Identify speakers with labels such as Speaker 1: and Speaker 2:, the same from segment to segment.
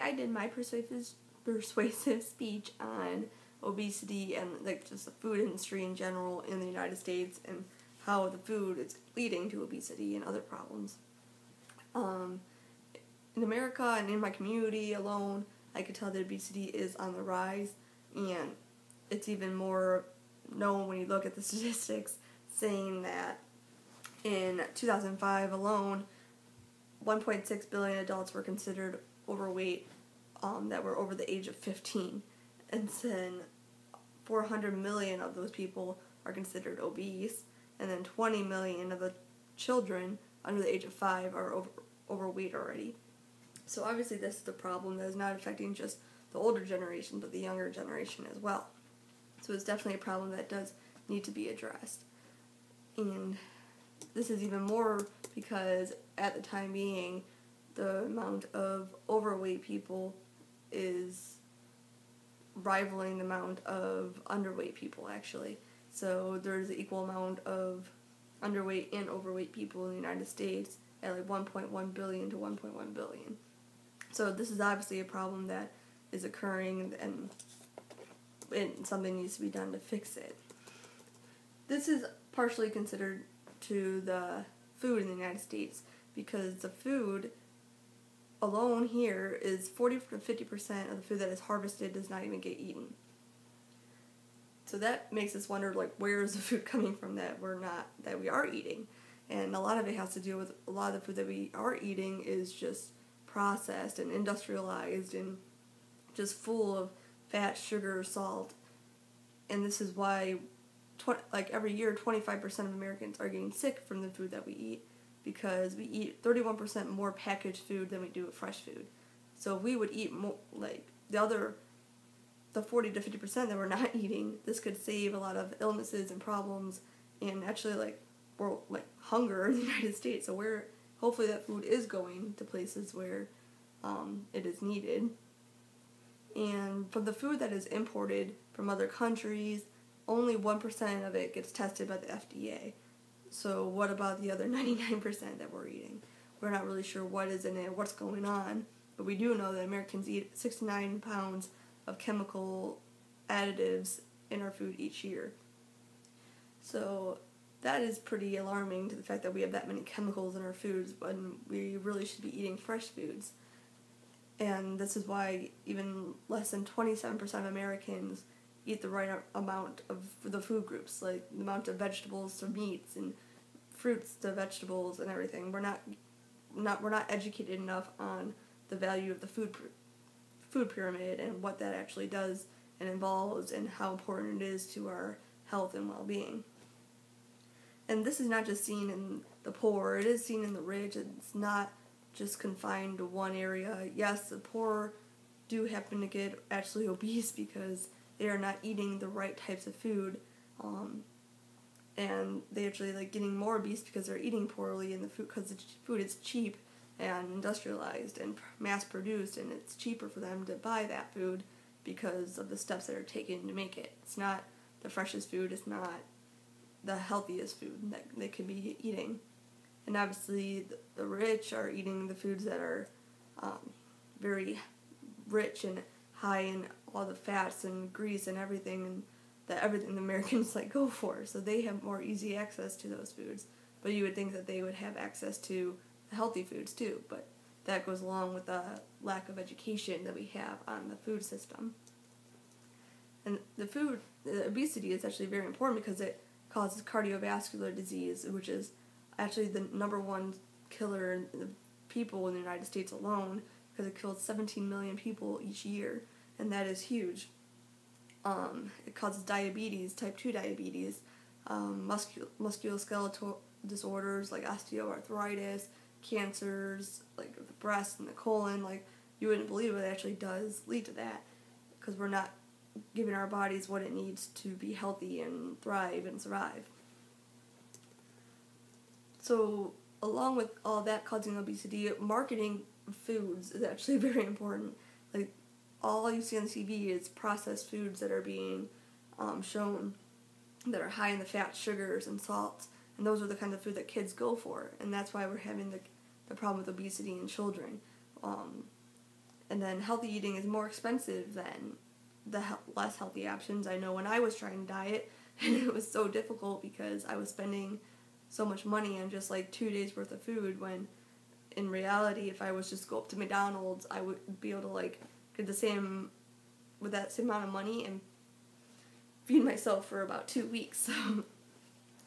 Speaker 1: I did my persuasive speech on obesity and like just the food industry in general in the United States and how the food is leading to obesity and other problems. In America and in my community alone, I could tell that obesity is on the rise, and it's even more known when you look at the statistics saying that in 2005 alone, 1.6 billion adults were considered overweight that were over the age of 15. And then 400 million of those people are considered obese, and then 20 million of the children under the age of 5 are overweight already. So obviously this is the problem that is not affecting just the older generation, but the younger generation as well. So it's definitely a problem that does need to be addressed. And this is even more because at the time being, the amount of overweight people is rivaling the amount of underweight people, actually. So there's an equal amount of underweight and overweight people in the United States at like 1.1 billion to 1.1 billion. So this is obviously a problem that is occurring, and something needs to be done to fix it. This is partially considered to the food in the United States because the food alone here is 40 to 50% of the food that is harvested does not even get eaten. So that makes us wonder, like, where is the food coming from that we are eating? And a lot of it has to do with a lot of the food that we are eating is just processed and industrialized and just full of fat, sugar, salt. And this is why every year 25% of Americans are getting sick from the food that we eat, because we eat 31% more packaged food than we do fresh food. So if we would eat more, like the 40 to 50% that we're not eating, this could save a lot of illnesses and problems, and actually hunger in the United States. So hopefully that food is going to places where it is needed. And from the food that is imported from other countries, only 1% of it gets tested by the FDA. So what about the other 99% that we're eating? We're not really sure what is in it, what's going on, but we do know that Americans eat 69 pounds of chemical additives in our food each year. So that is pretty alarming, to the fact that we have that many chemicals in our foods when we really should be eating fresh foods. And this is why even less than 27% of Americans eat the right amount of the food groups, like the amount of vegetables to meats and fruits to vegetables and everything. We're not educated enough on the value of the food pyramid and what that actually does and involves, and how important it is to our health and well-being. And this is not just seen in the poor, it is seen in the rich. It's not just confined to one area. Yes, the poor do happen to get actually obese because they are not eating the right types of food, and they actually getting more obese because they're eating poorly, and because the food is cheap and industrialized and mass-produced, and it's cheaper for them to buy that food because of the steps that are taken to make it. It's not the freshest food, it's not the healthiest food that they could be eating. And obviously the rich are eating the foods that are very rich and high in all the fats and grease and everything, and everything the Americans go for. So they have more easy access to those foods. But you would think that they would have access to the healthy foods too, but that goes along with the lack of education that we have on the food system. And the obesity is actually very important because it causes cardiovascular disease, which is actually the number one killer in the people in the United States alone, because it kills 17 million people each year, and that is huge. It causes diabetes, type 2 diabetes, musculoskeletal disorders like osteoarthritis, cancers like the breast and the colon. You wouldn't believe it actually does lead to that, because we're not giving our bodies what it needs to be healthy and thrive and survive. So along with all that causing obesity, marketing foods is actually very important. All you see on TV is processed foods that are being shown that are high in the fat, sugars, and salts, and those are the kind of food that kids go for, and that's why we're having the problem with obesity in children. And And then healthy eating is more expensive than the less healthy options. I know when I was trying to diet, it was so difficult because I was spending so much money on just like 2 days worth of food, when in reality, if I was just go up to McDonald's, I would be able to like get the same, with that same amount of money, and feed myself for about 2 weeks. So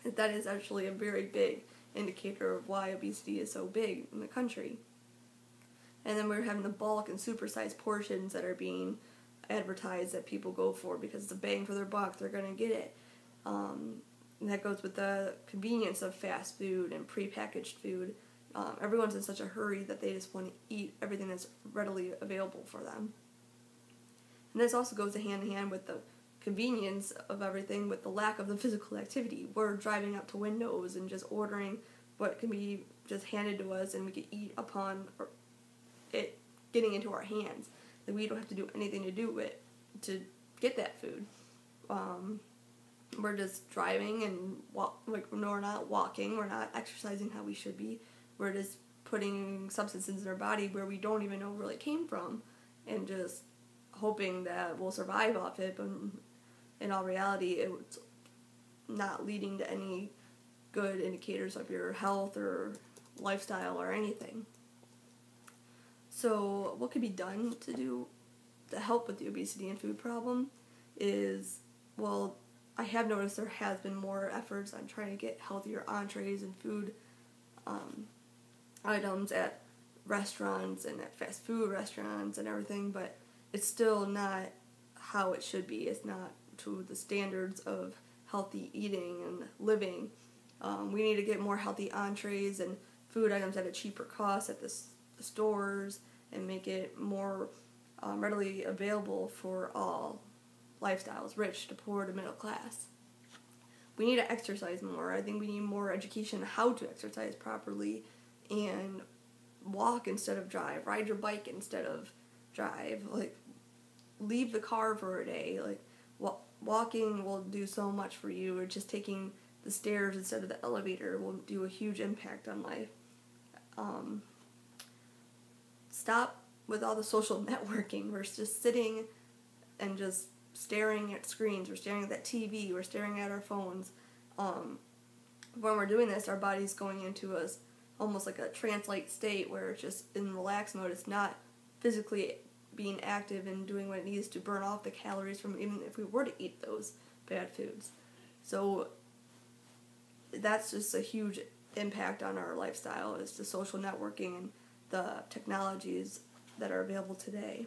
Speaker 1: that is actually a very big indicator of why obesity is so big in the country. And then we're having the bulk and supersized portions that are being advertised that people go for because it's a bang for their buck, they're going to get it. And that goes with the convenience of fast food and prepackaged food. Everyone's in such a hurry that they just want to eat everything that's readily available for them. And this also goes hand in hand with the convenience of everything, with the lack of the physical activity. We're driving up to windows and just ordering what can be just handed to us, and we can eat upon it getting into our hands. Like, we don't have to do anything to do it to get that food. We're just driving and we're not walking, we're not exercising how we should be. We're just putting substances in our body where we don't even know where it came from, and just hoping that we'll survive off it, but in all reality, it's not leading to any good indicators of your health or lifestyle or anything. So what could be done to help with the obesity and food problem is, well, I have noticed there has been more efforts on trying to get healthier entrees and food items at restaurants and at fast food restaurants and everything, but it's still not how it should be. It's not to the standards of healthy eating and living. We need to get more healthy entrees and food items at a cheaper cost at the stores, and make it more readily available for all lifestyles, rich to poor to middle class. We need to exercise more. I think we need more education on how to exercise properly, and walk instead of drive, ride your bike instead of drive, like leave the car for a day. Like walking will do so much for you, or just taking the stairs instead of the elevator will do a huge impact on life. Stop with all the social networking. We're just sitting and just staring at screens. We're staring at that TV. We're staring at our phones. When we're doing this, our body's going into almost like a trance-like state where it's just in relaxed mode. It's not physically being active and doing what it needs to burn off the calories from even if we were to eat those bad foods. So that's just a huge impact on our lifestyle, is the social networking and the technologies that are available today.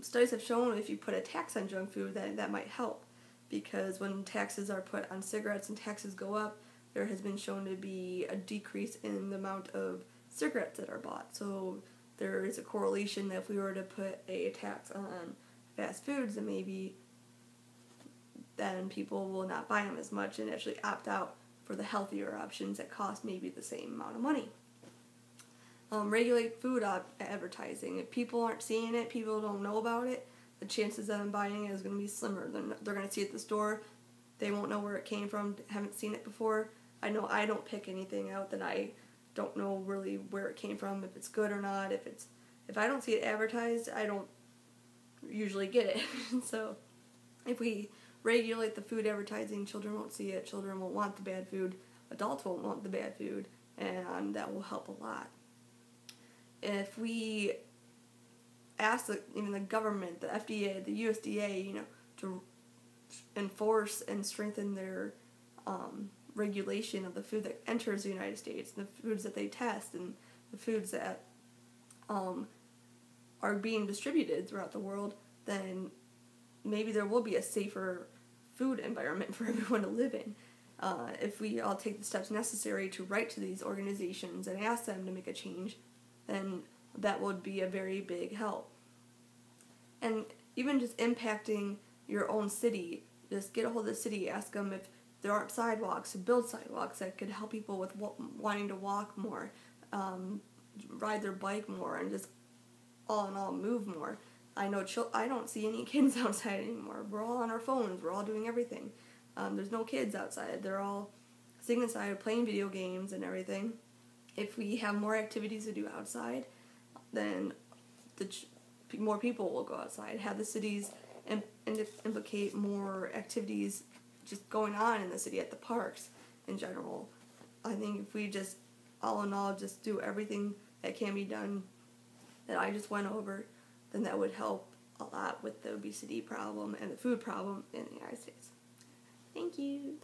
Speaker 1: Studies have shown if you put a tax on junk food, that might help, because when taxes are put on cigarettes and taxes go up, there has been shown to be a decrease in the amount of cigarettes that are bought. So there is a correlation that if we were to put a tax on fast foods, then maybe then people will not buy them as much and actually opt out for the healthier options that cost maybe the same amount of money. Regulate food advertising. If people aren't seeing it, people don't know about it, the chances of them buying it is going to be slimmer. They're going to see it at the store. They won't know where it came from, haven't seen it before. I know I don't pick anything out that I don't know really where it came from, if it's good or not. If I don't see it advertised, I don't usually get it. So if we regulate the food advertising, children won't see it, children won't want the bad food, adults won't want the bad food, and that will help a lot. If we ask even the government, the FDA, the USDA, to enforce and strengthen their regulation of the food that enters the United States, the foods that they test, and the foods that are being distributed throughout the world, then maybe there will be a safer food environment for everyone to live in. If we all take the steps necessary to write to these organizations and ask them to make a change, then that would be a very big help. And even just impacting your own city, just get a hold of the city, ask them if there aren't sidewalks, to build sidewalks that could help people with wanting to walk more, ride their bike more, and just all in all move more. I know I don't see any kids outside anymore. We're all on our phones. We're all doing everything. There's no kids outside. They're all sitting inside playing video games and everything. If we have more activities to do outside, then more people will go outside. Have the cities implicate more activities just going on in the city at the parks in general. I think if we just, all in all, just do everything that can be done that I just went over, then that would help a lot with the obesity problem and the food problem in the United States. Thank you.